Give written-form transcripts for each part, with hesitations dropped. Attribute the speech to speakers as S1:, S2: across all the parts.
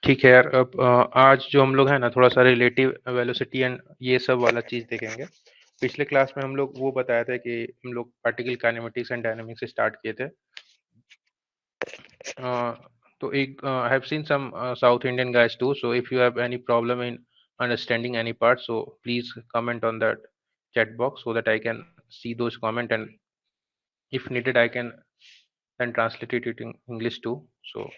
S1: ठीक है यार। अब आज जो हम लोग है ना थोड़ा सा रिलेटिव वेलोसिटी एंड ये सब वाला चीज देखेंगे। पिछले क्लास में हम लोग वो बताया था कि हम लोग पार्टिकल काइनेमेटिक्स एंड डायनामिक्स से स्टार्ट किए थे। Uh, तो एक I have seen some South Indian guys too. So if you have any problem in understanding any part, so please comment on that chat box so that I can see those comment, and if needed I can then translate it in English too. So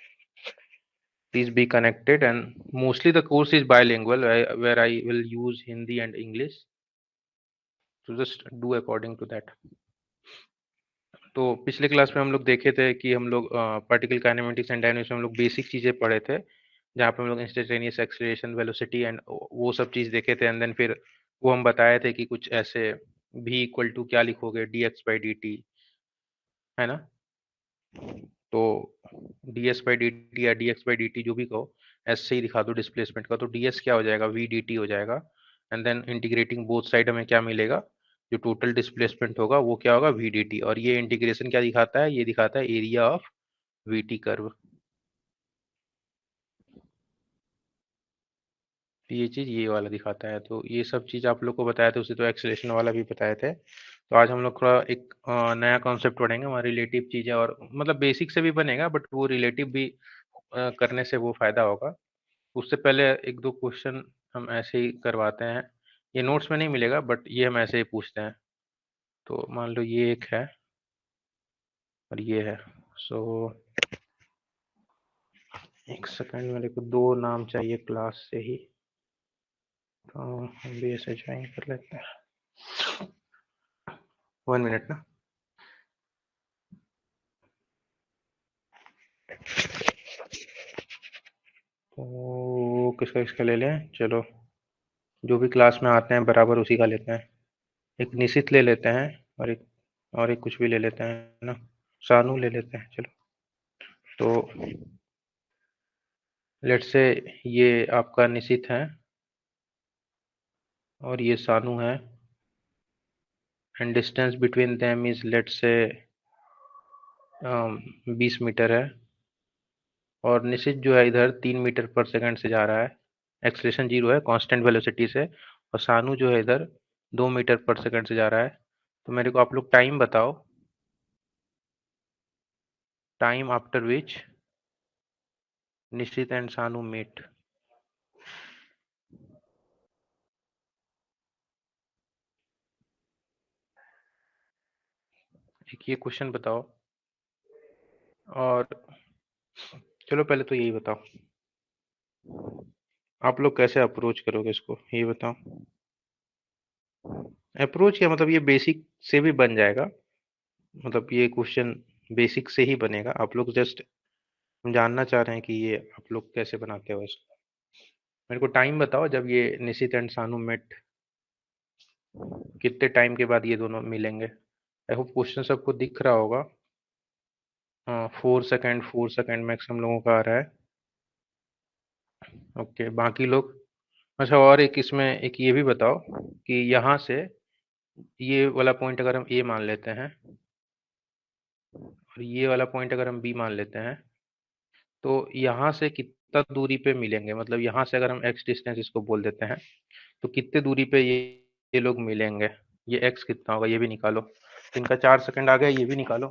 S1: please be connected, and mostly the course is bilingual where I will use Hindi and English. So just do according to that. तो पिछले class में हम लोग देखे थे कि हम लोग पार्टिकल काइनेमेटिक्स एंड डायनामिक्स में हम लोग बेसिक चीजें पढ़े थे, जहाँ पे हम लोग इंस्टेंटेनियस एक्सीलरेशन, वेलोसिटी एंड वो सब चीज देखे थे। एंड देन फिर वो हम बताए थे कि कुछ ऐसे v इक्वल टू क्या लिखोगे, dx बाई dt, है ना। तो ds बाई dt या dx बाई dt जो भी कहो, ऐसे ही दिखा दो डिस्प्लेसमेंट का, तो ds क्या हो जाएगा, v dt हो जाएगा। And then integrating both side हमें क्या मिलेगा, जो टोटल डिस्प्लेसमेंट होगा वो क्या होगा, v dt। और ये इंटीग्रेशन क्या दिखाता है, ये दिखाता है एरिया ऑफ vt कर्व। ये चीज ये वाला दिखाता है। तो ये सब चीज आप लोग को बताया था उसे, तो एक्सेलेरेशन वाला भी बताए थे। तो आज हम लोग थोड़ा एक नया कॉन्सेप्ट पढ़ेंगे, हमारा रिलेटिव चीज है, और मतलब बेसिक से भी बनेगा बट वो रिलेटिव भी करने से वो फायदा होगा। उससे पहले एक दो क्वेश्चन हम ऐसे ही करवाते हैं। ये नोट्स में नहीं मिलेगा बट ये हम ऐसे ही पूछते हैं। तो मान लो ये एक है और ये है। सो एक सेकंड, मेरे को दो नाम चाहिए क्लास से ही, तो हम भी ऐसे ज्वाइन कर लेते हैं। 1 मिनट ना। तो किसका किसका ले लें, चलो जो भी क्लास में आते हैं बराबर उसी का लेते हैं। एक निशित ले लेते हैं, और एक कुछ भी ले लेते हैं ना, सानू ले लेते हैं चलो। तो लेट्स से ये आपका निशित है और ये सानू है, and distance between them is let's say 20 metre है। और निशित जो है इधर 3 मीटर पर सेकंड से जा रहा है, एक्सलेशन 0 है कांस्टेंट वेलोसिटी से। और सानू जो है इधर 2 मीटर पर सेकंड से जा रहा है। तो मेरे को आप लोग टाइम बताओ, time after which Nishit and Sanu meet. एक ये क्वेश्चन बताओ, और चलो पहले तो यही बताओ आप लोग कैसे अप्रोच करोगे इसको, ये बताओ। अप्रोच क्या मतलब, ये बेसिक से भी बन जाएगा। मतलब ये क्वेश्चन बेसिक से ही बनेगा, आप लोग जस्ट हम जानना चाह रहे हैं कि ये आप लोग कैसे बनाते हो इसको। मेरे को टाइम बताओ जब ये निशित एंड सानू मेट, कितने टाइम के बाद ये दोनों मिलेंगे। आई होप क्वेश्चन सबको दिख रहा होगा। 4 सेकेंड, 4 सेकेंड मैक्स हम लोगों का आ रहा है। ओके, बाकी लोग। अच्छा, और एक इसमें एक ये भी बताओ कि यहाँ से ये वाला पॉइंट अगर हम ए मान लेते हैं और ये वाला पॉइंट अगर हम बी मान लेते हैं, तो यहाँ से कितना दूरी पे मिलेंगे, मतलब यहाँ से अगर हम एक्स डिस्टेंस इसको बोल देते हैं, तो कितने दूरी पे ये लोग मिलेंगे। ये एक्स कितना होगा ये भी निकालो। तो इनका 4 सेकंड आ गया, ये भी निकालो।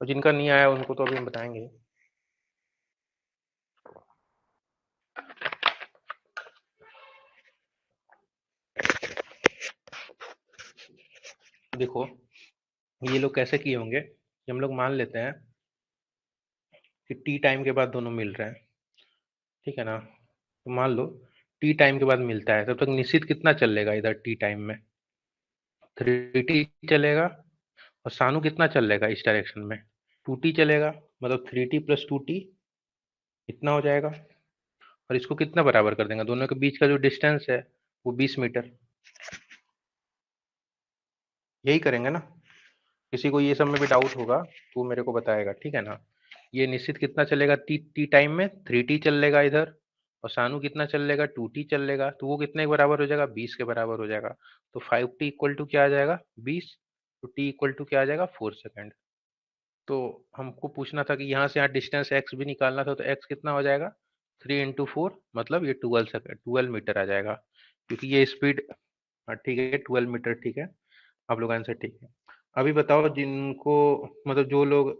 S1: और जिनका नहीं आया उनको तो अभी हम बताएंगे। देखो ये लोग कैसे किए होंगे कि हम लोग मान लेते हैं कि टी टाइम के बाद दोनों मिल रहे हैं, ठीक है ना। तो मान लो टी टाइम के बाद मिलता है, तब तक निश्चित कितना चल लेगा इधर टी टाइम में, 3t चलेगा। और सानू कितना चल लेगा इस डायरेक्शन में, 2t चलेगा। मतलब 3t प्लस 2t इतना हो जाएगा। और इसको कितना बराबर कर देंगे, दोनों के बीच का जो डिस्टेंस है वो 20 मीटर। यही करेंगे ना। किसी को ये सब में भी डाउट होगा तो वो मेरे को बताएगा, ठीक है ना। ये निश्चित कितना चलेगा टी टी टाइम में, 3t चल लेगा इधर। और सानू कितना चल लेगा, 2t चल लेगा। तो वो कितने के बराबर हो जाएगा, 20 के बराबर हो जाएगा। तो 5t इक्वल टू क्या आ जाएगा, 20। तो t इक्वल टू क्या आ जाएगा, 4 सेकेंड। तो हमको पूछना था कि यहाँ से यहाँ डिस्टेंस एक्स भी निकालना था, तो एक्स कितना हो जाएगा, 3 into 4, मतलब ये 12 सेकेंड 12 मीटर आ जाएगा, क्योंकि ये स्पीड। हाँ ठीक है, 12 मीटर, ठीक है। आप लोग आंसर ठीक है। अभी बताओ जिनको, मतलब जो लोग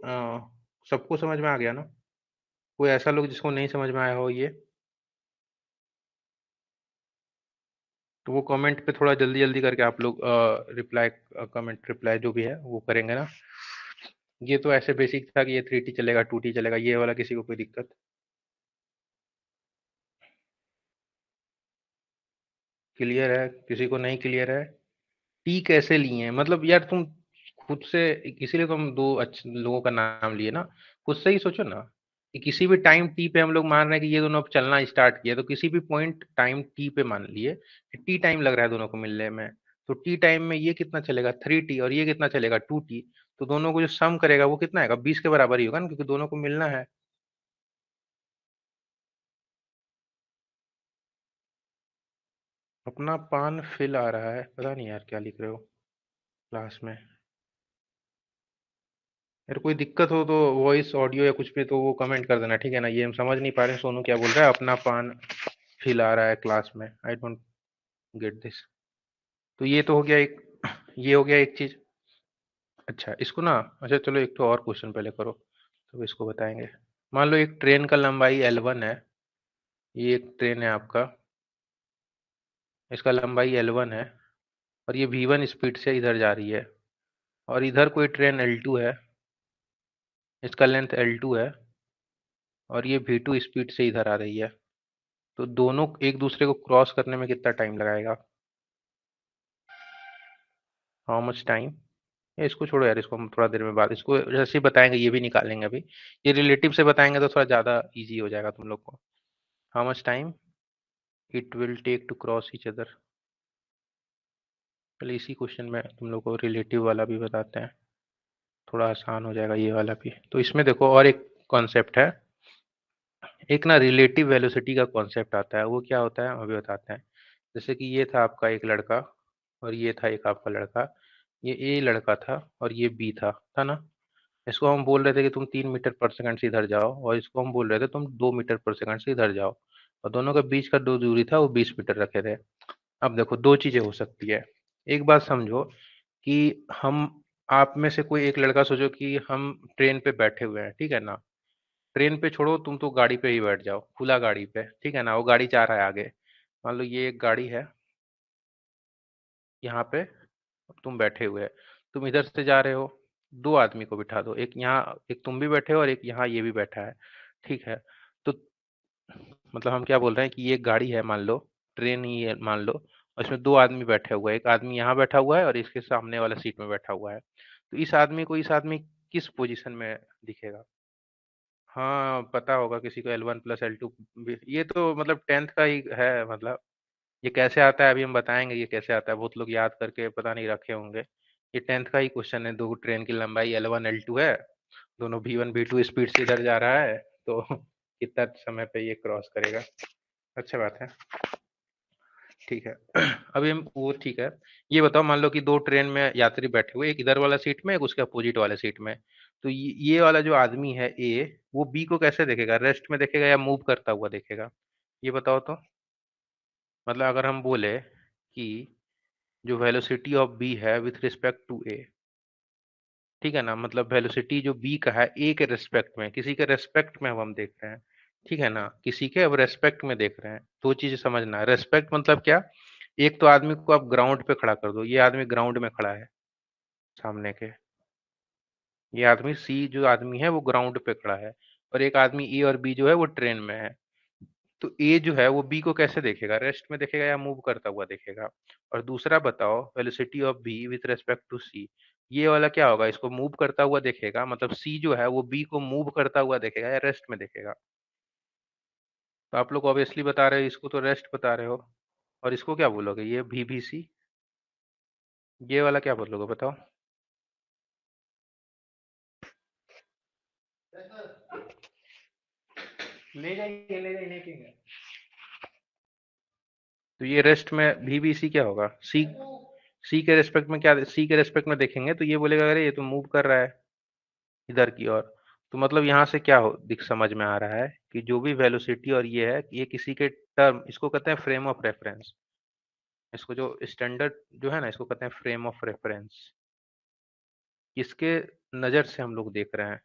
S1: सबको समझ में आ गया ना? कोई ऐसा लोग जिसको नहीं समझ में आया हो ये, तो वो कमेंट पे थोड़ा जल्दी जल्दी करके आप लोग रिप्लाई, कमेंट रिप्लाई जो भी है वो करेंगे ना। ये तो ऐसे बेसिक था कि ये 3T चलेगा, 2T चलेगा, ये वाला किसी को कोई दिक्कत? क्लियर है? किसी को नहीं क्लियर है? टी कैसे लिए हैं, मतलब यार तुम खुद से, इसीलिए तो हम दो अच्छे लोगों का नाम लिए ना। खुद से ही सोचो ना कि किसी भी टाइम टी पे हम लोग मान रहे हैं कि ये दोनों अब चलना स्टार्ट किया, तो किसी भी पॉइंट टाइम टी पे मान लिए कि टी टाइम लग रहा है दोनों को मिलने में। तो टी टाइम में ये कितना चलेगा, 3T, और ये कितना चलेगा, 2T। तो दोनों को जो सम करेगा वो कितना आएगा, 20 के बराबर ही होगा ना, क्योंकि दोनों को मिलना है। अपना पान फिल आ रहा है, पता नहीं यार क्या लिख रहे हो क्लास में। अगर कोई दिक्कत हो तो वॉइस ऑडियो या कुछ भी तो वो कमेंट कर देना, ठीक है ना? ये हम समझ नहीं पा रहे हैं सोनू क्या बोल रहा है, अपना पान फिल आ रहा है क्लास में, आई डोंट गेट दिस। तो ये तो हो गया एक, ये हो गया एक चीज। अच्छा इसको ना, अच्छा चलो एक तो और क्वेश्चन पहले करो, तो इसको बताएंगे। मान लो एक ट्रेन का लंबाई L1 है, ये एक ट्रेन है आपका, इसका लंबाई L1 है, और ये V1 स्पीड से इधर जा रही है, और इधर कोई ट्रेन L2 है, इसका लेंथ L2 है, और ये V2 स्पीड से इधर आ रही है। तो दोनों एक दूसरे को क्रॉस करने में कितना टाइम लगाएगा? How much time? इसको छोड़ो यार, इसको हम थोड़ा देर में बात, इसको जैसे ही बताएंगे ये भी निकालेंगे अभी। ये रिलेटिव से बताएंगे तो थोड़ा ज़्यादा इजी हो जाएगा तुम लोग को। How much time it will take to cross each other. पहले इसी क्वेश्चन में तुम लोग को रिलेटिव वाला भी बताते हैं, थोड़ा आसान हो जाएगा ये वाला भी। तो इसमें देखो और एक कॉन्सेप्ट है, एक ना रिलेटिव वेलोसिटी का कॉन्सेप्ट आता है, वो क्या होता है हम अभी बताते हैं। जैसे कि ये था आपका एक लड़का, और ये था एक आपका लड़का, ये ए लड़का था और ये बी था ना? इसको हम बोल रहे थे कि तुम 3 मीटर पर सेकंड से इधर जाओ, और इसको हम बोल रहे थे तुम 2 मीटर पर सेकंड से इधर जाओ, और दोनों के बीच का जो दूरी था वो 20 मीटर रखे थे। अब देखो दो चीजें हो सकती है। एक बात समझो कि हम, आप में से कोई एक लड़का, सोचो कि हम ट्रेन पे बैठे हुए हैं, ठीक है ना? ट्रेन पे छोड़ो, तुम तो गाड़ी पे ही बैठ जाओ, खुला गाड़ी पे, ठीक है ना? वो गाड़ी जा रहा है आगे। मान लो ये एक गाड़ी है, यहाँ पे तुम बैठे हुए हैं, तुम इधर से जा रहे हो, दो आदमी को बिठा दो, एक यहाँ, एक तुम भी बैठे हो और एक यहाँ ये भी बैठा है, ठीक है? तो मतलब हम क्या बोल रहे हैं कि ये गाड़ी है मान लो, ट्रेन ही है मान लो, और इसमें दो आदमी बैठे हुए हैं, एक आदमी यहाँ बैठा हुआ है और इसके सामने वाला सीट में बैठा हुआ है। तो इस आदमी किस पोजीशन में दिखेगा? हाँ पता होगा किसी को, L1 + L2। ये तो मतलब 10th का ही है, मतलब ये कैसे आता है अभी हम बताएंगे, ये कैसे आता है, बहुत लोग याद करके पता नहीं रखे होंगे। ये 10th का ही क्वेश्चन है, दो ट्रेन की लंबाई L1 L2 है, दोनों V1 V2 स्पीड से इधर जा रहा है, तो कितना समय पे ये क्रॉस करेगा। अच्छा बात है, ठीक है। अभी हम वो ठीक है, ये बताओ मान लो कि दो ट्रेन में यात्री बैठे हुए, एक इधर वाला सीट में, एक उसके अपोजिट वाले सीट में। तो ये वाला जो आदमी है ए, वो बी को कैसे देखेगा, रेस्ट में देखेगा या मूव करता हुआ देखेगा? ये बताओ तो। मतलब अगर हम बोले कि जो वेलोसिटी ऑफ बी है विथ रिस्पेक्ट टू ए, ठीक है ना? मतलब वेलोसिटी जो बी का है ए के रिस्पेक्ट में, किसी के रिस्पेक्ट में अब हम देख रहे हैं, ठीक है ना? किसी के अब रेस्पेक्ट में देख रहे हैं, दो चीजें समझना है। रेस्पेक्ट मतलब क्या? एक तो आदमी को आप ग्राउंड पे खड़ा कर दो, ये आदमी ग्राउंड में खड़ा है सामने के, ये आदमी सी जो आदमी है वो ग्राउंड पे खड़ा है, और एक आदमी ए और बी जो है वो ट्रेन में है। तो ए जो है वो बी को कैसे देखेगा, रेस्ट में देखेगा या मूव करता हुआ देखेगा? और दूसरा बताओ, velocity of B with respect to C, ये वाला क्या होगा, इसको मूव करता हुआ देखेगा, मतलब सी जो है वो बी को मूव करता हुआ देखेगा या रेस्ट में देखेगा? तो आप लोग ऑब्वियसली बता रहे हो, इसको तो रेस्ट बता रहे हो, और इसको क्या बोलोगे, ये भी भी सी, ये वाला क्या बोलोगे बताओ? ले जाइए। तो ये रेस्ट में भी सी क्या होगा, सी, सी के रेस्पेक्ट में क्या, सी के रेस्पेक्ट में देखेंगे तो ये बोलेगा अरे ये तो मूव कर रहा है, इधर की ओर। तो मतलब यहाँ से क्या हो दिख समझ में आ रहा है कि जो भी वेलोसिटी और ये है, ये किसी के टर्म, इसको कहते हैं फ्रेम ऑफ रेफरेंस। इसको जो स्टैंडर्ड जो है ना, इसको कहते हैं फ्रेम ऑफ रेफरेंस। किसके नजर से हम लोग देख रहे हैं,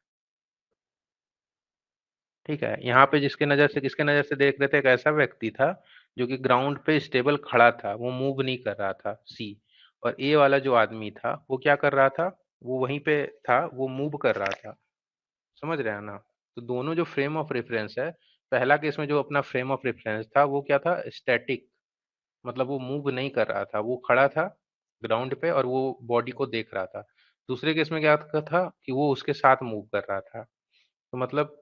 S1: ठीक है। यहाँ पे जिसके नजर से, किसके नजर से देख रहे थे, एक ऐसा व्यक्ति था जो कि ग्राउंड पे स्टेबल खड़ा था, वो मूव नहीं कर रहा था, सी। और ए वाला जो आदमी था वो क्या कर रहा था, वो वहीं पे था, वो मूव कर रहा था। समझ रहे हैं ना। तो दोनों जो फ्रेम ऑफ रेफरेंस है, पहला केस में जो अपना फ्रेम ऑफ रेफरेंस था वो क्या था, स्टैटिक, मतलब वो मूव नहीं कर रहा था, वो खड़ा था ग्राउंड पे और वो बॉडी को देख रहा था। दूसरे केस में क्या था कि वो उसके साथ मूव कर रहा था। तो मतलब,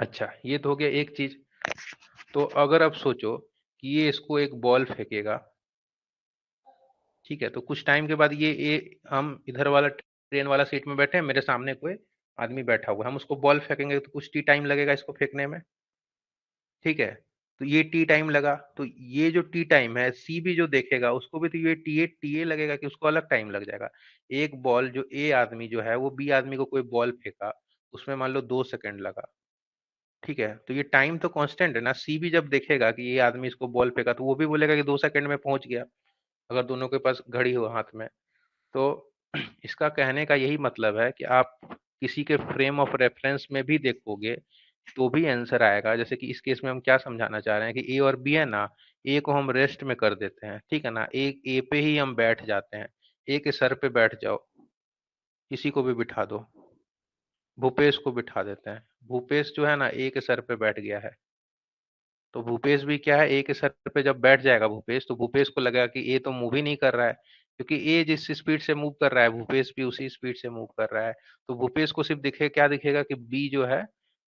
S1: अच्छा ये तो हो गया एक चीज। तो अगर आप सोचो कि ये इसको एक बॉल फेंकेगा, ठीक है, तो कुछ टाइम के बाद ये हम इधर वाला ट्रेन वाला सीट में बैठे हैं, मेरे सामने कोई आदमी बैठा हुआ है, हम उसको बॉल फेंकेंगे तो कुछ टी टाइम लगेगा इसको फेंकने में, ठीक है। तो ये टी टाइम लगा, तो ये जो टी टाइम है, सी भी जो देखेगा उसको भी तो ये टी ए लगेगा कि उसको अलग टाइम लग जाएगा। एक बॉल जो ए आदमी जो है वो बी आदमी को कोई बॉल फेंका, उसमें मान लो 2 सेकंड लगा, ठीक है। तो ये टाइम तो कांस्टेंट है ना, सी भी जब देखेगा कि ये आदमी इसको बॉल फेंका तो वो भी बोलेगा कि 2 सेकंड में पहुंच गया, अगर दोनों के पास घड़ी हो हाथ में। तो इसका कहने का यही मतलब है कि आप किसी के फ्रेम ऑफ रेफरेंस में भी देखोगे तो भी आंसर आएगा। जैसे कि इस केस में हम क्या समझाना चाह रहे हैं कि ए और बी है ना, ए को हम रेस्ट में कर देते हैं, ठीक है ना, एक ए पे ही हम बैठ जाते हैं, ए के सर पे बैठ जाओ, किसी को भी बिठा दो, भूपेश को बिठा देते हैं, भूपेश जो है ना ए के सर पे बैठ गया है। तो भूपेश भी क्या है, ए के सर पे जब बैठ जाएगा भूपेश, तो भूपेश को लगेगा कि ए तो मूव ही नहीं कर रहा है, क्योंकि ए जिस स्पीड से मूव कर रहा है भूपेश भी उसी स्पीड से मूव कर रहा है। तो भूपेश को सिर्फ दिखे क्या दिखेगा कि बी जो है,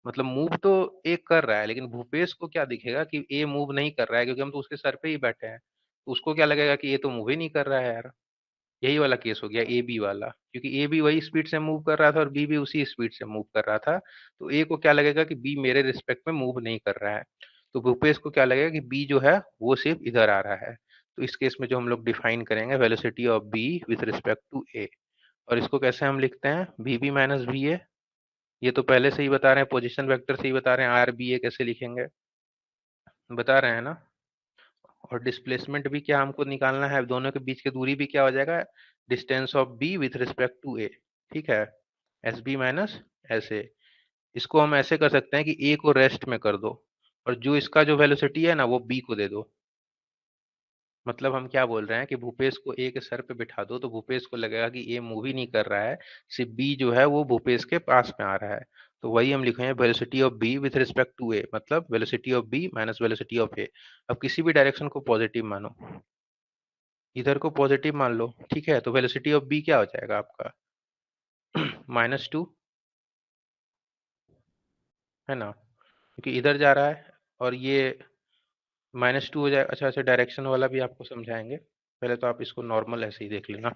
S1: मतलब मूव तो ए कर रहा है, लेकिन भूपेश को क्या दिखेगा कि ए मूव नहीं कर रहा है, क्योंकि हम तो उसके सर पे ही बैठे हैं। तो उसको क्या लगेगा कि ए तो मूव ही नहीं कर रहा है यार। यही वाला केस हो गया ए बी वाला, क्योंकि ए भी वही स्पीड से मूव कर रहा था और बी भी उसी स्पीड से मूव कर रहा था। तो ए को क्या लगेगा कि बी मेरे रिस्पेक्ट में मूव नहीं कर रहा है। तो भूपेश को क्या लगेगा कि बी जो है वो सिर्फ इधर आ रहा है। तो इस केस में जो हम लोग डिफाइन करेंगे velocity of B with respect to A, और इसको कैसे हम लिखते हैं, B B minus B A. ये तो पहले से ही बता रहे हैं, पोजिशन वेक्टर से ही बता रहे हैं, आर बी ए कैसे लिखेंगे, बता रहे हैं ना। और डिस्प्लेसमेंट भी क्या हमको निकालना है, दोनों के बीच की दूरी भी क्या हो जाएगा, distance of B with respect to A, ठीक है, S B minus S A. इसको हम ऐसे कर सकते हैं कि ए को रेस्ट में कर दो और जो इसका जो वेलोसिटी है ना वो बी को दे दो। मतलब हम क्या बोल रहे हैं कि भूपेश को ए के सर पे बिठा दो तो भूपेश को लगेगा कि ए मूव ही नहीं कर रहा है, सिर्फ बी जो है वो भूपेश के पास में आ रहा है। तो वही हम लिखेंगे velocity of B with respect to A, मतलब velocity of B minus velocity of A. अब किसी भी डायरेक्शन को पॉजिटिव मानो, इधर को पॉजिटिव मान लो, ठीक है, तो वेलोसिटी ऑफ बी क्या हो जाएगा आपका, -2, है ना, क्योंकि इधर जा रहा है और ये -2 हो जाएगा। अच्छा अच्छा, डायरेक्शन वाला भी आपको समझाएंगे, पहले तो आप इसको नॉर्मल ऐसे ही देख लेना।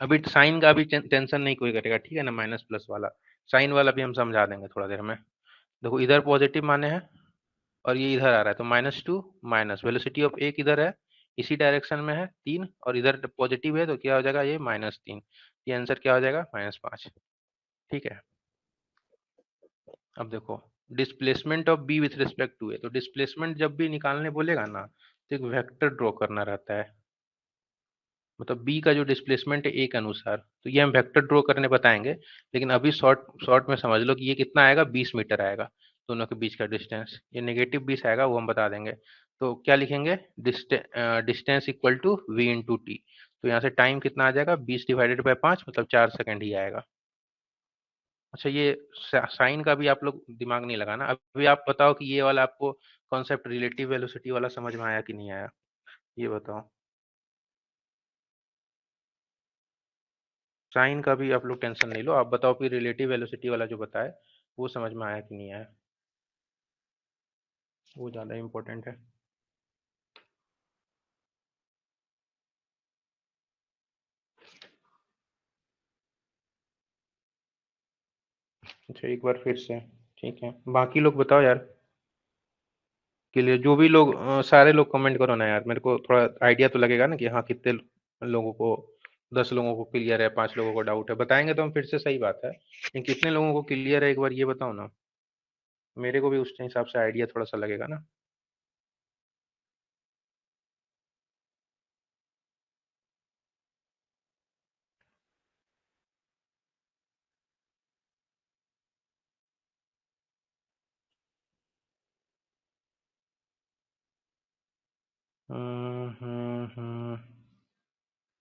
S1: अभी साइन का भी टेंशन नहीं कोई करेगा, ठीक है ना, माइनस प्लस वाला, साइन वाला भी हम समझा देंगे थोड़ा देर में। देखो इधर पॉजिटिव माने हैं और ये इधर आ रहा है, तो -2 माइनस वेलोसिटी ऑफ ए किधर है, इसी डायरेक्शन में है 3, और इधर पॉजिटिव है तो क्या हो जाएगा ये -3। ये आंसर क्या हो जाएगा, -5, ठीक है। अब देखो displacement of B with respect to A, तो डिस्प्लेसमेंट जब भी निकालने बोलेगा ना तो एक वेक्टर ड्रॉ करना रहता है, मतलब बी का जो डिस्प्लेसमेंट है ए के अनुसार, तो ये हम वेक्टर ड्रॉ करने बताएंगे। लेकिन अभी शॉर्ट शॉर्ट में समझ लो कि ये कितना आएगा, 20 मीटर आएगा, दोनों के बीच का डिस्टेंस, ये -20 आएगा, वो हम बता देंगे। तो क्या लिखेंगे, distance equal to v into t. तो यहाँ से टाइम कितना आ जाएगा, 20/5, मतलब 4 सेकंड ही आएगा। अच्छा ये साइन का भी आप लोग दिमाग नहीं लगाना, अभी आप बताओ कि ये वाला आपको कॉन्सेप्ट रिलेटिव वेलोसिटी वाला समझ में आया कि नहीं आया, ये बताओ। साइन का भी आप लोग टेंशन नहीं लो, आप बताओ कि रिलेटिव वेलोसिटी वाला जो बताए वो समझ में आया कि नहीं आया, वो ज़्यादा इम्पोर्टेंट है। अच्छा एक बार फिर से, ठीक है, बाकी लोग बताओ यार, के लिए जो भी लोग सारे लोग कमेंट करो ना यार, मेरे को थोड़ा आइडिया तो लगेगा ना कि हाँ कितने लोगों को 10 लोगों को क्लियर है, 5 लोगों को डाउट है, बताएंगे तो हम फिर से, सही बात है, लेकिन कितने लोगों को क्लियर है एक बार ये बताओ ना, मेरे को भी उस हिसाब से आइडिया थोड़ा सा लगेगा ना।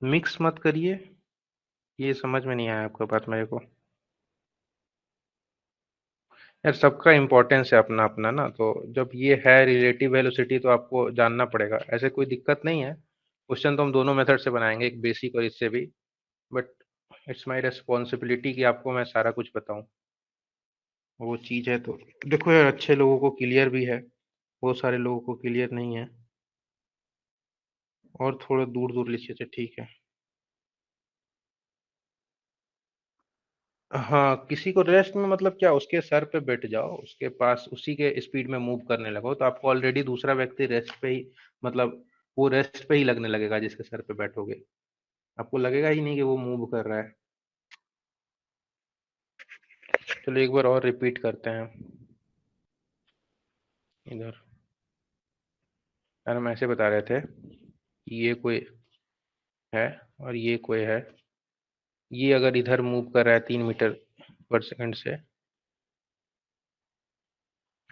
S1: मिक्स मत करिए, ये समझ में नहीं आया आपका बात मेरे को। यार सबका इम्पोर्टेंस है अपना अपना ना, तो जब ये है रिलेटिव वेलोसिटी तो आपको जानना पड़ेगा, ऐसे कोई दिक्कत नहीं है। क्वेश्चन तो हम दोनों मेथड से बनाएंगे, एक बेसिक और इससे भी, बट इट्स माय रिस्पॉन्सिबिलिटी कि आपको मैं सारा कुछ बताऊं, वो चीज़ है तो। देखो यार, अच्छे लोगों को क्लियर भी है, बहुत सारे लोगों को क्लियर नहीं है, और थोड़ा दूर दूर लिखिए तो ठीक है। हाँ, किसी को रेस्ट में मतलब क्या, उसके सर पे बैठ जाओ, उसके पास उसी के स्पीड में मूव करने लगो, तो आपको ऑलरेडी दूसरा व्यक्ति रेस्ट पे ही, मतलब वो रेस्ट पे ही लगने लगेगा जिसके सर पे बैठोगे, आपको लगेगा ही नहीं कि वो मूव कर रहा है। चलो एक बार और रिपीट करते हैं इधर। यार हम ऐसे बता रहे थे कि ये कोई है और ये कोई है, ये अगर इधर मूव कर रहा है 3 मीटर पर सेकंड से।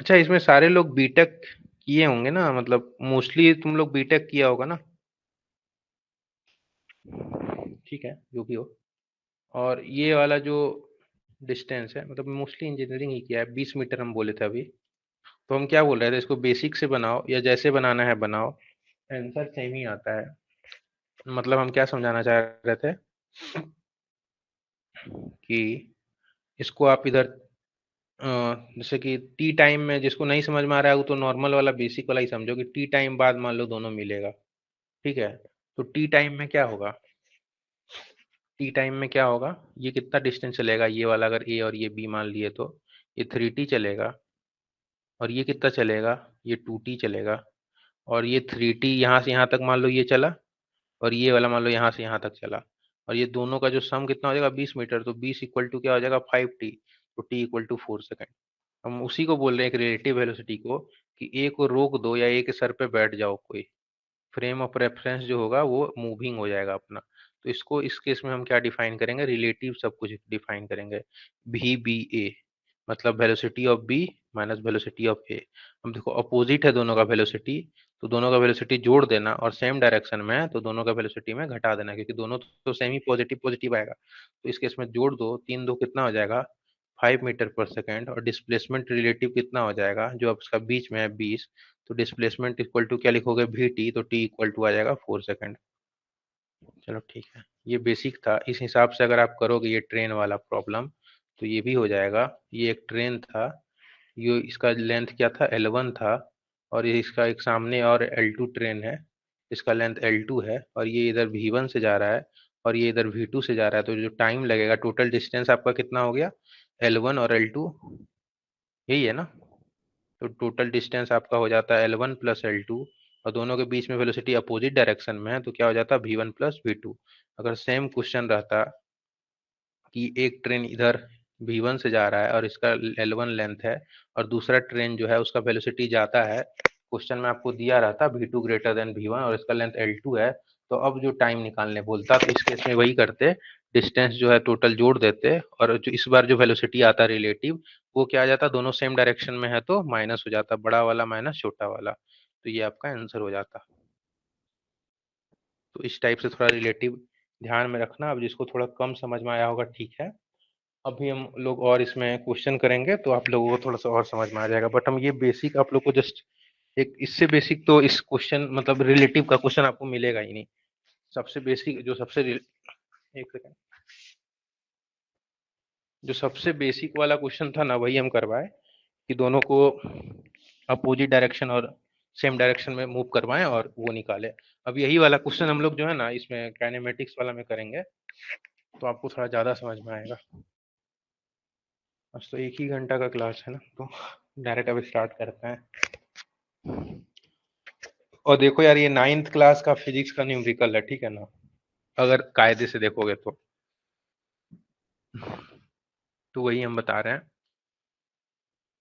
S1: अच्छा, इसमें सारे लोग बीटेक किए होंगे ना, मतलब मोस्टली तुम लोग बीटेक किया होगा ना। ठीक है, जो भी हो। और ये वाला जो डिस्टेंस है, मतलब मोस्टली इंजीनियरिंग ही किया है, 20 मीटर हम बोले थे अभी। तो हम क्या बोल रहे थे, इसको बेसिक से बनाओ या जैसे बनाना है बनाओ, आंसर सेम ही आता है। मतलब हम क्या समझाना चाह रहे थे कि इसको आप इधर अ, जैसे कि टी टाइम में, जिसको नहीं समझ में आ रहा है वो तो नॉर्मल वाला बेसिक वाला ही समझो, कि टी टाइम बाद मान लो दोनों मिलेगा। ठीक है, तो टी टाइम में क्या होगा, टी टाइम में क्या होगा, ये कितना डिस्टेंस चलेगा ये वाला, अगर ए और ये बी मान लिए तो ये 3t चलेगा, और ये कितना चलेगा, ये 2t चलेगा, और ये 3t यहाँ से यहाँ तक मान लो ये चला, और ये वाला मान लो यहाँ से यहाँ तक चला, और ये दोनों का जो सम कितना हो जाएगा, 20 मीटर, तो 20 इक्वल टू क्या हो जाएगा, 5t, तो t इक्वल टू 4 सेकेंड। हम उसी को बोल रहे हैं, एक रिलेटिव वेलोसिटी को, कि ए को रोक दो या ए के सर पे बैठ जाओ कोई, फ्रेम ऑफ रेफरेंस जो होगा वो मूविंग हो जाएगा अपना। तो इसको इस केस में हम क्या डिफाइन करेंगे, रिलेटिव सब कुछ डिफाइन करेंगे, भी बी ए, मतलब velocity of B minus velocity of A. अब देखो अपोजिट है दोनों का वेलोसिटी, तो दोनों का वेलोसिटी जोड़ देना, और सेम डायरेक्शन में है तो दोनों का वेलोसिटी में घटा देना, क्योंकि दोनों तो सेम ही पॉजिटिव पॉजिटिव आएगा। तो इस केस में जोड़ दो, तीन दो कितना हो जाएगा, 5 मीटर पर सेकेंड, और डिस्प्लेसमेंट रिलेटिव कितना हो जाएगा जो अब इसका बीच में है 20, तो डिस्प्लेसमेंट इक्वल टू क्या लिखोगे, भी टी, तो टी इक्वल टू आ जाएगा 4 सेकेंड। चलो ठीक है, ये बेसिक था, इस हिसाब से अगर आप करोगे ये ट्रेन वाला प्रॉब्लम तो ये भी हो जाएगा। ये एक ट्रेन था, ये इसका लेंथ क्या था, L1 था, और ये इसका एक सामने और L2 ट्रेन है, इसका लेंथ L2 है, और ये इधर V1 से जा रहा है, और ये इधर V2 से जा रहा है, तो जो टाइम लगेगा, टोटल डिस्टेंस आपका कितना हो गया, L1 और L2, यही है ना। तो टोटल डिस्टेंस आपका हो जाता है L1 प्लस L2, और दोनों के बीच में वेलोसिटी अपोजिट डायरेक्शन में है, तो क्या हो जाता है V1 प्लस V2। अगर सेम क्वेश्चन रहता कि एक ट्रेन इधर V1 से जा रहा है और इसका L1 लेंथ है, और दूसरा ट्रेन जो है उसका वेलोसिटी जाता है, क्वेश्चन में आपको दिया रहता V2 ग्रेटर देन V1 और इसका लेंथ L2 है, तो अब जो टाइम निकालने बोलता तो इस केस में वही करते, डिस्टेंस जो है टोटल जोड़ देते, और जो इस बार जो वेलोसिटी आता रिलेटिव, वो क्या आ जाता, दोनों सेम डायरेक्शन में है तो माइनस हो जाता, बड़ा वाला माइनस छोटा वाला, तो ये आपका आंसर हो जाता। तो इस टाइप से थोड़ा रिलेटिव ध्यान में रखना। अब जिसको थोड़ा कम समझ में आया होगा ठीक है, अभी हम लोग और इसमें क्वेश्चन करेंगे तो आप लोगों को थोड़ा सा और समझ में आ जाएगा, बट हम ये बेसिक आप लोग को जस्ट, एक इससे बेसिक तो इस क्वेश्चन मतलब रिलेटिव का क्वेश्चन आपको मिलेगा ही नहीं। सबसे बेसिक जो एक सेकंड, जो सबसे बेसिक वाला क्वेश्चन था ना वही हम करवाए, कि दोनों को अपोजिट डायरेक्शन और सेम डायरेक्शन में मूव करवाएं और वो निकाले। अब यही वाला क्वेश्चन हम लोग जो है ना इसमें काइनेमेटिक्स वाला में करेंगे, तो आपको थोड़ा ज्यादा समझ में आएगा। आज तो एक ही घंटा का क्लास है ना, तो डायरेक्ट अब स्टार्ट करते हैं। और देखो यार, ये 9th क्लास का फिजिक्स का न्यूमेरिकल है, ठीक है ना। अगर कायदे से देखोगे तो वही हम बता रहे हैं।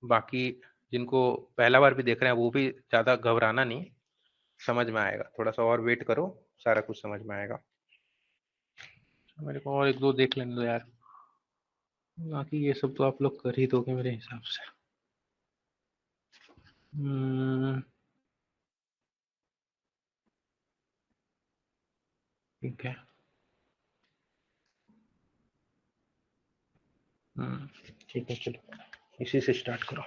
S1: बाकी जिनको पहला बार भी देख रहे हैं वो भी ज़्यादा घबराना नहीं, समझ में आएगा, थोड़ा सा और वेट करो, सारा कुछ समझ में आएगा। मेरे को और एक दो देख लेने दो यार, बाकी ये सब तो आप लोग कर ही दोगे मेरे हिसाब से। हम्म, ठीक है। हम्म, ठीक है, चलो इसी से स्टार्ट करो।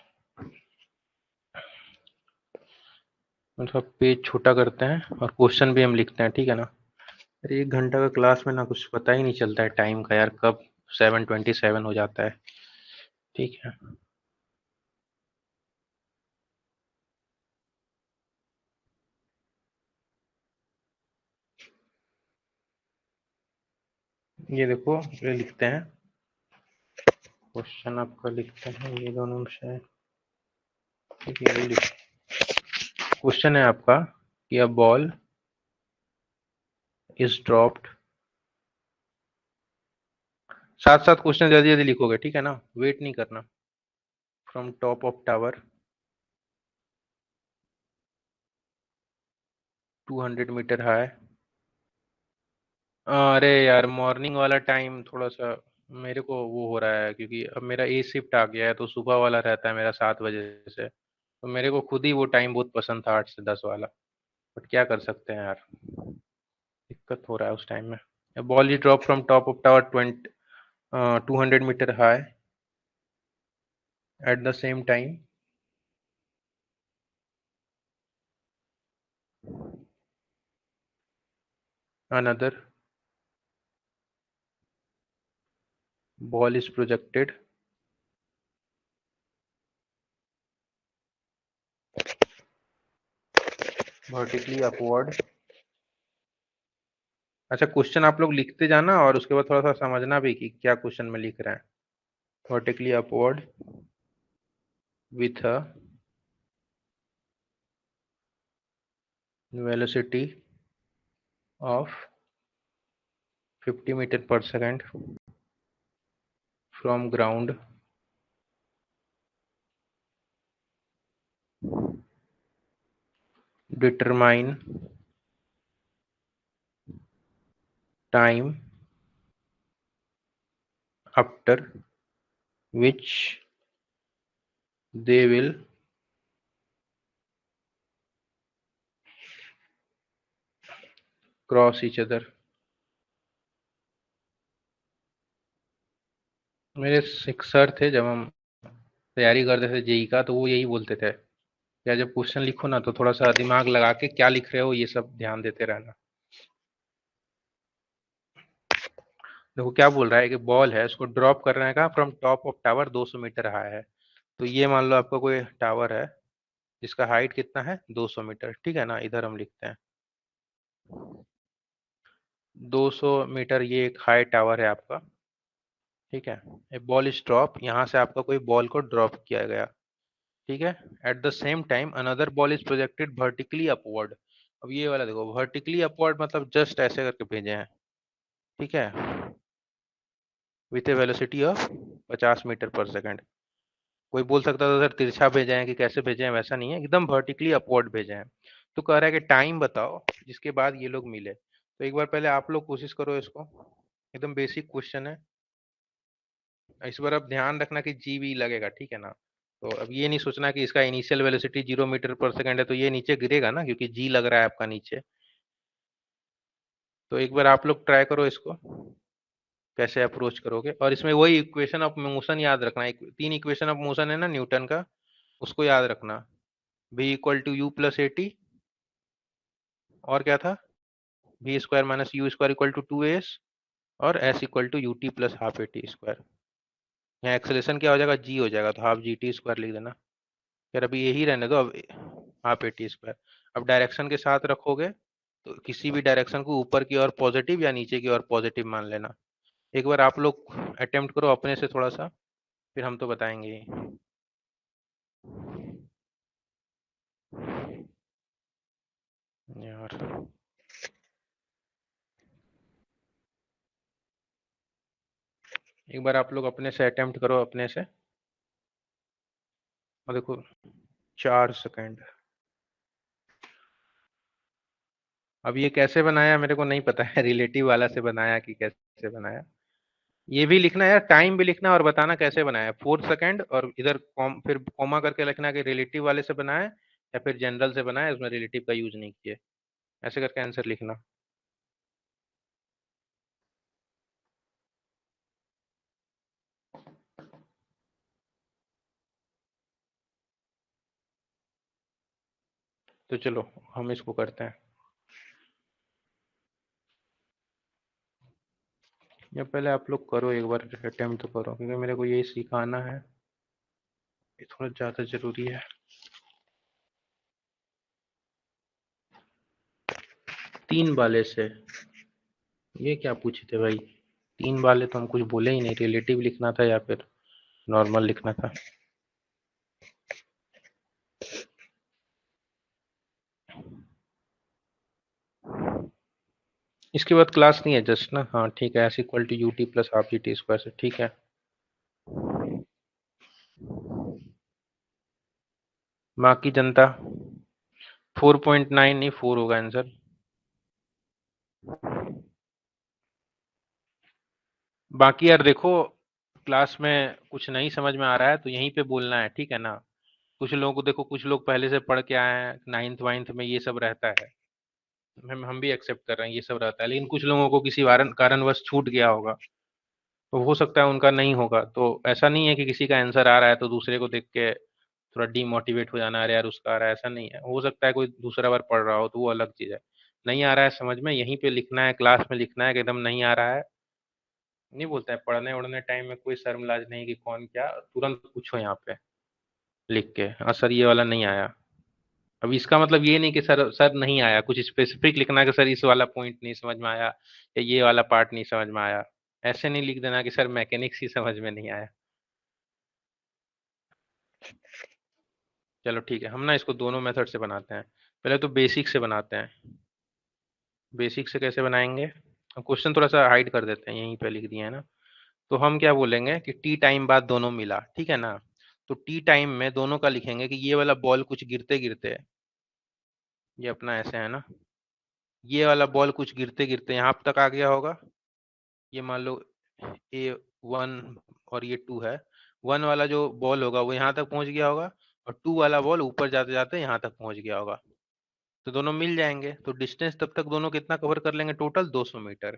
S1: मतलब पेज छोटा करते हैं और क्वेश्चन भी हम लिखते हैं, ठीक है ना। अरे 1 घंटा का क्लास में ना कुछ पता ही नहीं चलता है टाइम का यार, कब 7:27 हो जाता है। ठीक है, ये देखो, ये लिखते हैं क्वेश्चन, आपका लिखते हैं ये दोनों से। ठीक है, ये लिख, क्वेश्चन है आपका कि अ बॉल इज ड्रॉप्ड, साथ साथ क्वेश्चन जल्दी जल्दी लिखोगे, ठीक है ना, वेट नहीं करना। From top of tower 200 meter high. अरे यार मॉर्निंग वाला टाइम थोड़ा सा मेरे को वो हो रहा है, क्योंकि अब मेरा ए शिफ्ट आ गया है तो सुबह वाला रहता है मेरा 7 बजे से, तो मेरे को खुद ही वो टाइम बहुत पसंद था, 8 से 10 वाला। बट क्या कर सकते हैं यार, दिक्कत हो रहा है उस टाइम में। Ball is drop from top of tower 200 meter high at the same time another ball is projected vertically upward। अच्छा, क्वेश्चन आप लोग लिखते जाना और उसके बाद थोड़ा सा समझना भी कि क्या क्वेश्चन में लिख रहे हैं। Vertically upward with a velocity of 50 meter per second from ground, determine time after which they will cross each other। मेरे एक सर थे, जब हम तैयारी करते थे जेई का, तो वो यही बोलते थे, या जब क्वेश्चन लिखो ना तो थोड़ा सा दिमाग लगा के क्या लिख रहे हो ये सब ध्यान देते रहना। देखो क्या बोल रहा है कि बॉल है, उसको ड्रॉप करने का from top of tower 200 meter high है। तो ये मान लो आपका कोई टावर है जिसका हाइट कितना है, 200 मीटर, ठीक है ना, इधर हम लिखते हैं 200 मीटर, ये एक हाई टावर है आपका। ठीक है, ए बॉल इज ड्रॉप, यहाँ से आपका कोई बॉल को ड्रॉप किया गया। ठीक है, eight the same time another ball is projected vertically upward. अब ये वाला देखो, वर्टिकली अपवर्ड मतलब जस्ट ऐसे करके भेजे हैं। ठीक है, with a velocity of 50 meter per second. कोई बोल सकता था सर तिरछा भेजे हैं कि कैसे भेजे हैं, वैसा नहीं है, एकदम वर्टिकली अपवर्ड भेजे हैं। तो कह रहा है कि टाइम बताओ जिसके बाद ये लोग मिले। तो एक बार पहले आप लोग कोशिश करो इसको, एकदम बेसिक क्वेश्चन है। इस बार अब ध्यान रखना कि जी भी लगेगा, ठीक है ना। तो अब ये नहीं सोचना कि इसका initial velocity 0 metre per second है तो ये नीचे गिरेगा ना, क्योंकि जी लग रहा है आपका नीचे। तो एक बार आप लोग ट्राई करो इसको, कैसे अप्रोच करोगे। और इसमें वही इक्वेशन ऑफ मोशन याद रखना, 3 इक्वेशन ऑफ मोशन है ना न्यूटन का, उसको याद रखना। v = u + at, और क्या था, v² - u² = 2as, और s = ut + ½ at²। यहाँ एक्सेलेरेशन क्या हो जाएगा, g हो जाएगा, तो हाफ gt² लिख देना। फिर अभी यही रहने दो, अब ½ at²। अब डायरेक्शन के साथ रखोगे तो किसी भी डायरेक्शन को ऊपर की ओर पॉजिटिव या नीचे की ओर पॉजिटिव मान लेना। एक बार आप लोग अटेम्प्ट करो अपने से थोड़ा सा, फिर हम तो बताएंगे ही। यार एक बार आप लोग अपने से अटेम्प्ट करो, अपने से। और देखो, 4 सेकंड। अब ये कैसे बनाया मेरे को नहीं पता है, रिलेटिव वाला से बनाया कि कैसे बनाया। ये भी लिखना है यार, टाइम भी लिखना है और बताना कैसे बनाया, 4 सेकंड, और इधर फिर कॉमा करके लिखना कि रिलेटिव वाले से बनाया या फिर जनरल से बनाया, उसमें रिलेटिव का यूज नहीं किया। ऐसे करके आंसर लिखना। तो चलो हम इसको करते हैं। या पहले आप लोग करो एक बार अटेम्प्ट तो करो, क्योंकि मेरे को ये सिखाना है, ये थोड़ा ज्यादा जरूरी है। 3 वाले से, ये क्या पूछे थे भाई? 3 वाले तो हम कुछ बोले ही नहीं, रिलेटिव लिखना था या फिर नॉर्मल लिखना था। इसके बाद क्लास नहीं है जस्ट ना? हाँ ठीक है, s equal to u t plus half g t square से, ठीक है। बाकी जनता, 4.9 नहीं, 4 होगा आंसर। बाकी यार देखो, क्लास में कुछ नहीं समझ में आ रहा है तो यहीं पे बोलना है, ठीक है ना? कुछ लोगों को देखो, कुछ लोग पहले से पढ़ के आए हैं, नाइन्थ वाइन्थ में ये सब रहता है। हम भी एक्सेप्ट कर रहे हैं ये सब रहता है, लेकिन कुछ लोगों को किसी कारणवश छूट गया होगा, तो हो सकता है उनका नहीं होगा। तो ऐसा नहीं है कि किसी का आंसर आ रहा है तो दूसरे को देख के थोड़ा डीमोटिवेट हो जाना, अरे यार उसका आ रहा है, ऐसा नहीं है। हो सकता है कोई दूसरा बार पढ़ रहा हो तो वो अलग चीज है। नहीं आ रहा है समझ में, यहीं पे लिखना है, क्लास में लिखना है कि एकदम नहीं आ रहा है। नहीं बोलता है पढ़ने उड़ने टाइम में कोई शर्म लाज नहीं कि कौन क्या, तुरंत पूछो यहाँ पे लिख के, हाँ सर ये वाला नहीं आया। अब इसका मतलब ये नहीं कि सर सर नहीं आया, कुछ स्पेसिफिक लिखना है कि सर इस वाला पॉइंट नहीं समझ में आया या ये वाला पार्ट नहीं समझ में आया। ऐसे नहीं लिख देना कि सर मैकेनिक्स ही समझ में नहीं आया। चलो ठीक है, हम ना इसको दोनों मेथड से बनाते हैं। पहले तो बेसिक से बनाते हैं। बेसिक से कैसे बनाएंगे? क्वेश्चन थोड़ा सा हाइड कर देते हैं, यहीं पे लिख दिए है ना। तो हम क्या बोलेंगे कि टी टाइम बाद दोनों मिला, ठीक है ना? तो टी टाइम में दोनों का लिखेंगे कि ये वाला बॉल कुछ गिरते गिरते, ये अपना ऐसे है ना, ये वाला बॉल कुछ गिरते गिरते यहाँ तक आ गया होगा। ये मान लो A1 और ये 2 है। 1 वाला जो बॉल होगा वो यहाँ तक पहुंच गया होगा, और 2 वाला बॉल ऊपर जाते जाते यहाँ तक पहुंच गया होगा। तो दोनों मिल जाएंगे, तो डिस्टेंस तब तक दोनों कितना कवर कर लेंगे, टोटल 200 मीटर।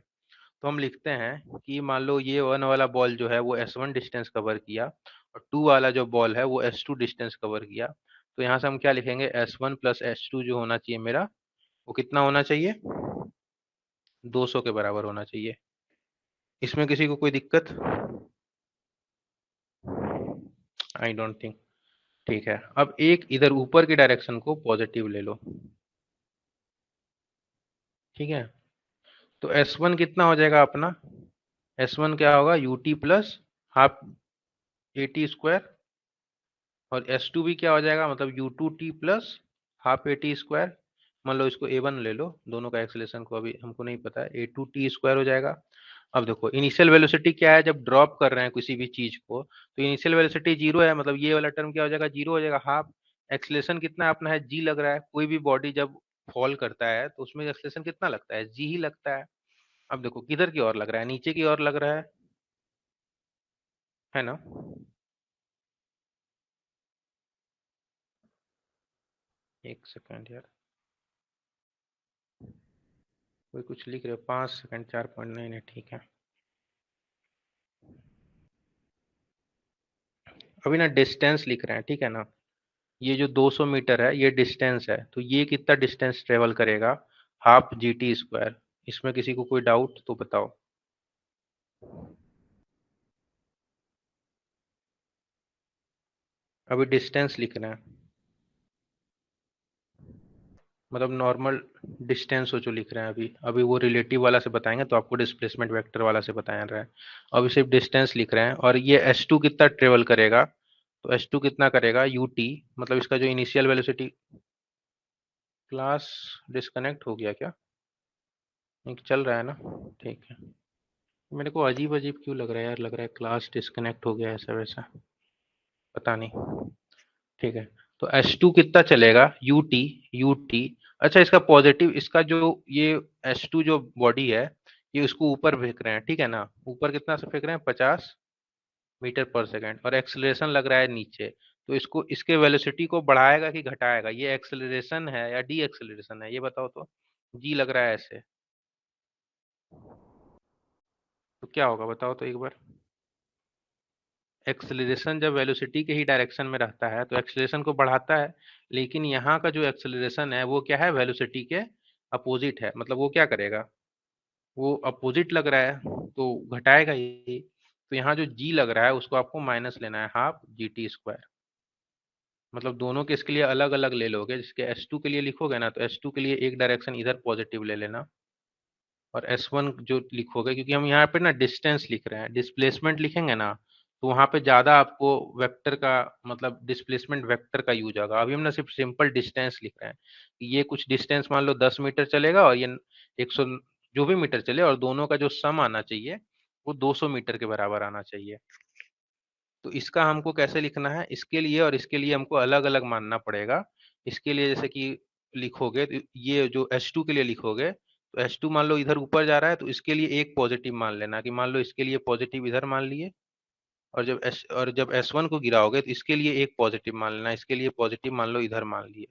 S1: तो हम लिखते हैं कि मान लो ये 1 वाला बॉल जो है वो S1 डिस्टेंस कवर किया, और 2 वाला जो बॉल है वो S2 डिस्टेंस कवर किया। तो यहाँ से हम क्या लिखेंगे, S1 प्लस S2 जो होना चाहिए मेरा, वो कितना होना चाहिए, 200 के बराबर होना चाहिए। इसमें किसी को कोई दिक्कत? I don't think. ठीक है, अब एक इधर ऊपर की डायरेक्शन को पॉजिटिव ले लो, ठीक है। तो S1 कितना हो जाएगा अपना, S1 क्या होगा, you t plus half A T square, और S2 भी क्या हो जाएगा, मतलब U2T plus half A T square. मान लो इसको A1 ले लो, दोनों का एक्सेलेरेशन को अभी हमको नहीं पता है, A2T स्क्वायर हो जाएगा। अब देखो इनिशियल वेलोसिटी क्या है, जब ड्रॉप कर रहे हैं किसी भी चीज को तो इनिशियल वेलोसिटी जीरो है, मतलब ये वाला टर्म क्या हो जाएगा, जीरो हो जाएगा, हाफ। एक्सेलेरेशन कितना अपना है, जी लग रहा है। कोई भी बॉडी जब फॉल करता है तो उसमें एक्सेलेरेशन कितना लगता है, जी ही लगता है। अब देखो किधर की ओर लग रहा है, नीचे की ओर लग रहा है ना? 1 सेकंड यार, कोई कुछ लिख रहे हो, 5 सेकंड, 4.9 है, ठीक है। अभी ना डिस्टेंस लिख रहे हैं, ठीक है ना? ये जो 200 मीटर है ये डिस्टेंस है, तो ये कितना डिस्टेंस ट्रेवल करेगा, हाफ जी टी स्क्वायर। इसमें किसी को कोई डाउट तो बताओ। अभी डिस्टेंस लिख रहे हैं, मतलब नॉर्मल डिस्टेंस हो जो लिख रहे हैं। अभी अभी वो रिलेटिव वाला से बताएंगे तो आपको डिस्प्लेसमेंट वेक्टर वाला से बताया रहे हैं। अभी सिर्फ डिस्टेंस लिख रहे हैं, और ये S2 कितना ट्रेवल करेगा, तो S2 कितना करेगा, यू टी, मतलब इसका जो इनिशियल वेलोसिटी। क्लास डिस्कनेक्ट हो गया क्या? नहीं, चल रहा है ना? ठीक है। मेरे को अजीब अजीब क्यों लग रहा है यार, लग रहा है क्लास डिस्कनेक्ट हो गया ऐसा वैसा, पता नहीं। ठीक है, तो H2 कितना चलेगा, UT, UT। अच्छा, इसका पॉजिटिव, इसका जो ये H2 जो बॉडी है, ये उसको ऊपर फेंक रहे हैं, ठीक है ना, ऊपर कितना से फेंक रहे हैं, 50 मीटर पर सेकेंड, और एक्सेलरेशन लग रहा है नीचे। तो इसको, इसके वेलोसिटी को बढ़ाएगा कि घटाएगा, ये एक्सेलरेशन है या डी एक्सेलरेशन है, ये बताओ तो। जी लग रहा है ऐसे, तो क्या होगा बताओ तो एक बार। एक्सेलरेशन जब वेलोसिटी के ही डायरेक्शन में रहता है तो एक्सेलरेशन को बढ़ाता है, लेकिन यहाँ का जो एक्सेलरेशन है वो क्या है, वेलोसिटी के अपोजिट है, मतलब वो क्या करेगा, वो अपोजिट लग रहा है, तो घटाएगा ही। तो यहाँ जो जी लग रहा है उसको आपको माइनस लेना है, हाफ GT स्क्वायर। मतलब दोनों के इसके लिए अलग अलग ले लोगे, जिसके S2 के लिए लिखोगे ना, तो S2 के लिए एक डायरेक्शन इधर पॉजिटिव ले लेना, और S1 जो लिखोगे, क्योंकि हम यहाँ पे ना डिस्टेंस लिख रहे हैं, डिस्प्लेसमेंट लिखेंगे ना तो वहां पे ज्यादा आपको वेक्टर का, मतलब डिस्प्लेसमेंट वेक्टर का यूज होगा। अभी हम ना सिर्फ सिंपल डिस्टेंस लिख रहे हैं कि ये कुछ डिस्टेंस मान लो 10 मीटर चलेगा, और ये 100 जो भी मीटर चले, और दोनों का जो सम आना चाहिए वो 200 मीटर के बराबर आना चाहिए। तो इसका हमको कैसे लिखना है, इसके लिए और इसके लिए हमको अलग अलग मानना पड़ेगा। इसके लिए जैसे कि लिखोगे तो ये जो H2 के लिए लिखोगे, तो H2 मान लो इधर ऊपर जा रहा है, तो इसके लिए एक पॉजिटिव मान लेना, कि मान लो इसके लिए पॉजिटिव इधर मान लिए, और जब S1 को गिराओगे तो इसके लिए एक पॉजिटिव मान लेना, इसके लिए पॉजिटिव मान लो इधर मान लिए।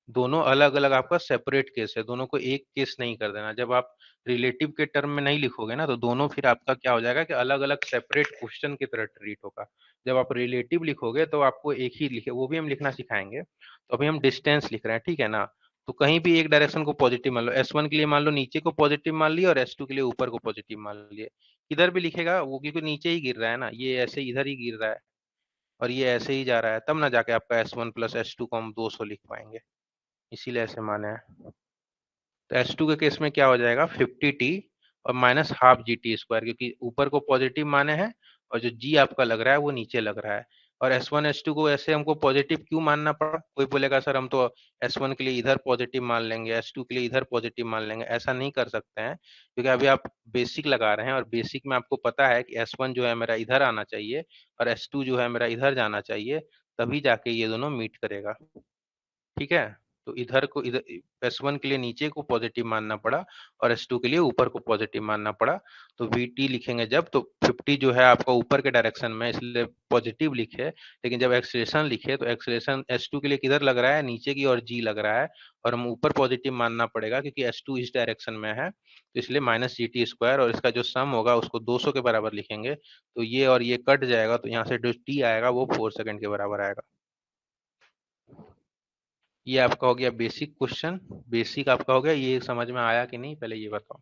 S1: दोनों अलग अलग आपका सेपरेट केस है, दोनों को एक केस नहीं कर देना। जब आप रिलेटिव के टर्म में नहीं लिखोगे ना, तो दोनों फिर आपका क्या हो जाएगा कि अलग अलग सेपरेट क्वेश्चन की तरह ट्रीट होगा। जब आप रिलेटिव लिखोगे तो आपको एक ही लिखे, वो भी हम लिखना सिखाएंगे। तो अभी हम डिस्टेंस लिख रहे हैं, ठीक है ना। तो कहीं भी एक डायरेक्शन को पॉजिटिव मान लो, S1 के लिए मान लो नीचे को पॉजिटिव मान लिया, और S2 के लिए ऊपर को पॉजिटिव मान लिए। किधर भी लिखेगा वो, क्योंकि नीचे ही गिर रहा है ना, ये ऐसे इधर ही गिर रहा है, और ये ऐसे ही जा रहा है, तब ना जाके आपका S1 + S2 को हम 200 लिख पाएंगे, इसीलिए ऐसे माने हैं। तो S2 के केस में क्या हो जाएगा, 50T और माइनस हाफ GT स्क्वायर, क्योंकि ऊपर को पॉजिटिव माने हैं, और जो G आपका लग रहा है वो नीचे लग रहा है। और S1 S2 को ऐसे हमको पॉजिटिव क्यों मानना पड़ा, कोई बोलेगा सर हम तो S1 के लिए इधर पॉजिटिव मान लेंगे, S2 के लिए इधर पॉजिटिव मान लेंगे। ऐसा नहीं कर सकते हैं, क्योंकि अभी आप बेसिक लगा रहे हैं, और बेसिक में आपको पता है कि S1 जो है मेरा इधर आना चाहिए, और S2 जो है मेरा इधर जाना चाहिए, तभी जाके ये दोनों मीट करेगा, ठीक है। तो इधर को, इधर S1 के लिए नीचे को पॉजिटिव मानना पड़ा, और S2 के लिए ऊपर को पॉजिटिव मानना पड़ा। तो VT लिखेंगे जब, तो 50 जो है आपका ऊपर के डायरेक्शन में, इसलिए पॉजिटिव लिखे। लेकिन जब एक्सलेशन लिखे तो एक्सलेशन S2 के लिए किधर लग रहा है, नीचे की ओर G लग रहा है, और हम ऊपर पॉजिटिव मानना पड़ेगा क्योंकि S2 इस डायरेक्शन में है, तो इसलिए माइनस GT स्क्वायर, और इसका जो सम होगा उसको 200 के बराबर लिखेंगे। तो ये और ये कट जाएगा, तो यहाँ से जो T आएगा वो 4 सेकंड के बराबर आएगा। ये आपका हो गया बेसिक क्वेश्चन। बेसिक आपका हो गया, ये समझ में आया कि नहीं पहले ये बताओ,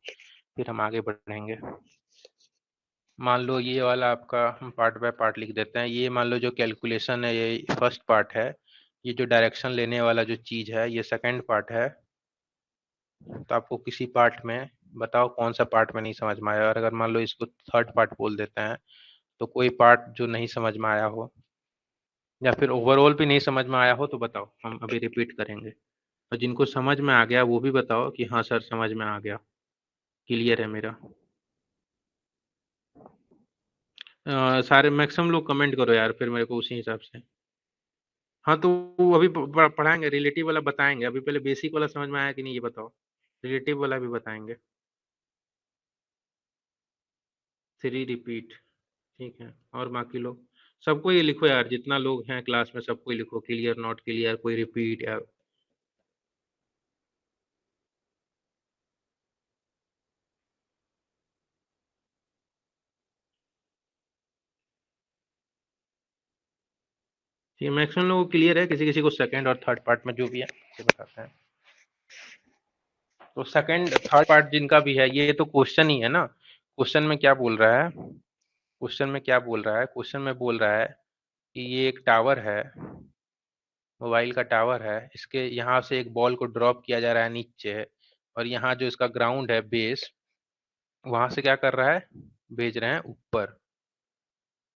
S1: फिर हम आगे बढ़ेंगे। मान लो ये वाला आपका, हम पार्ट बाय पार्ट लिख देते हैं। ये मान लो जो कैलकुलेशन है ये फर्स्ट पार्ट है, ये जो डायरेक्शन लेने वाला जो चीज है ये सेकंड पार्ट है। तो आपको किसी पार्ट में बताओ कौन सा पार्ट में नहीं समझ में आया, और अगर मान लो इसको थर्ड पार्ट बोल देते हैं, तो कोई पार्ट जो नहीं समझ में आया हो, या फिर ओवरऑल भी नहीं समझ में आया हो, तो बताओ, हम अभी रिपीट करेंगे। और जिनको समझ में आ गया वो भी बताओ कि हाँ सर समझ में आ गया, क्लियर है मेरा। सारे मैक्सिमम लोग कमेंट करो यार, फिर मेरे को उसी हिसाब से। हाँ तो वो अभी पढ़ाएंगे, रिलेटिव वाला बताएंगे। अभी पहले बेसिक वाला समझ में आया कि नहीं ये बताओ, रिलेटिव वाला भी बताएंगे। 3 रिपीट, ठीक है। और बाकी लोग सबको ये लिखो यार, जितना लोग हैं क्लास में सबको ही लिखो, क्लियर नॉट क्लियर, कोई रिपीट या। ये मैक्सिमम लोगों को क्लियर है, किसी किसी को सेकंड और थर्ड पार्ट में जो भी है ये बताते हैं। तो सेकंड थर्ड पार्ट जिनका भी है, ये तो क्वेश्चन ही है ना। क्वेश्चन में क्या बोल रहा है, क्वेश्चन में क्या बोल रहा है, क्वेश्चन में बोल रहा है कि ये एक टावर है, मोबाइल का टावर है, इसके यहाँ से एक बॉल को ड्रॉप किया जा रहा है नीचे, और यहाँ जो इसका ग्राउंड है बेस, वहां से क्या कर रहा है, भेज रहे हैं ऊपर।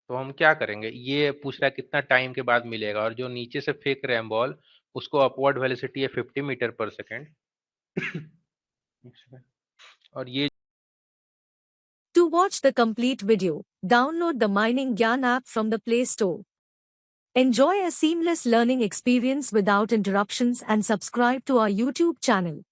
S1: तो हम क्या करेंगे, ये पूछ रहा है कितना टाइम के बाद मिलेगा, और जो नीचे से फेंक रहे हैं बॉल, उसको अपवर्ड वेलोसिटी है 50 मीटर पर सेकेंड। और ये
S2: watch the complete video, download the Mining Gyan app from the Play Store. Enjoy a seamless learning experience without interruptions and subscribe to our YouTube channel.